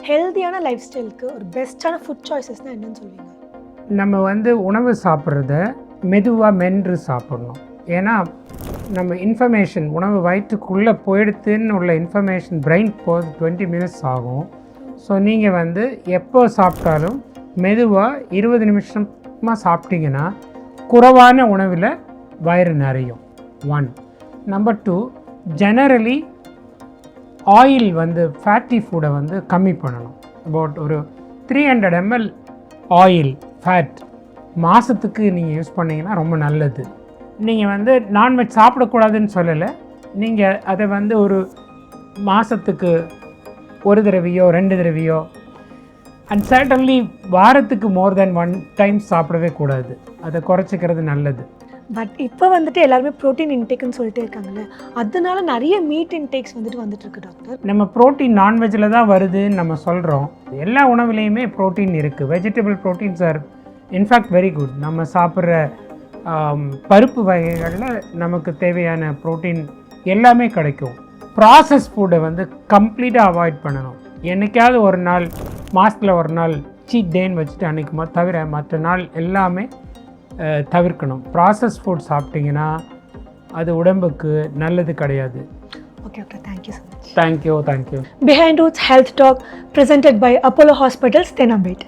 ஹெல்தியான லைஃப் ஸ்டைலுக்கு ஒரு பெஸ்ட்டான ஃபுட் சாய்ஸஸ்னால் என்னன்னு சொல்லுவீங்க? நம்ம உணவு சாப்பிட்றத மெதுவாக மென்று சாப்பிட்ணும். ஏன்னா நம்ம இன்ஃபர்மேஷன் உணவு வயிற்றுக்குள்ளே போயிடுத்துன்னு உள்ள இன்ஃபர்மேஷன் பிரெயின் போது 20 மினிட்ஸ் ஆகும். ஸோ நீங்கள் எப்போ சாப்பிட்டாலும் மெதுவாக 20 நிமிஷமாக சாப்பிட்டீங்கன்னா குறைவான உணவில் வயிறு நிறையும். 1. நம்பர் 2, ஜெனரலி ஆயில் ஃபேட்டி ஃபுட்டை கம்மி பண்ணணும். அபவுட் ஒரு 300 ml ஆயில் ஃபேட் மாதத்துக்கு நீங்கள் யூஸ் பண்ணிங்கன்னா ரொம்ப நல்லது. நீங்கள் நான்வெஜ் சாப்பிடக்கூடாதுன்னு சொல்லலை. நீங்கள் அதை ஒரு மாதத்துக்கு ஒரு தடவையோ 2 தடவையோ அண்ட் சர்டன்லி வாரத்துக்கு மோர் தென் 1 டைம் சாப்பிடவே கூடாது. அதை குறைச்சிக்கிறது நல்லது. பட் இப்போ எல்லாருமே ப்ரோட்டீன் இன்டேக்குன்னு சொல்லிட்டு இருக்காங்கல்ல, அதனால நிறைய மீட் இன்டேக்ஸ் வந்துட்டு இருக்கு டாக்டர். நம்ம ப்ரோட்டீன் நான்வெஜ்ஜில் தான் வருதுன்னு நம்ம சொல்கிறோம். எல்லா உணவுலேயுமே ப்ரோட்டீன் இருக்குது. Vegetable proteins R in fact very good. நம்ம சாப்பிட்ற பருப்பு வகைகளில் நமக்கு தேவையான ப்ரோட்டீன் எல்லாமே கிடைக்கும். ப்ராசஸ் ஃபுட்டை கம்ப்ளீட்டாக அவாய்ட் பண்ணணும். என்றைக்காவது ஒரு நாள், மாதத்தில் ஒரு நாள் சீட் டேன்னு வச்சுட்டு அன்றைக்கி தவிர மற்ற நாள் எல்லாமே தவிர்க்கணும். ப்ராசஸ் ஃபுட் சாப்பிட்டிங்கன்னா அது உடம்புக்கு நல்லது கிடையாது. Okay, okay. Thank you so much. Thank you. Behind Roots Health Talk presented by Apollo Hospitals, Thenambet.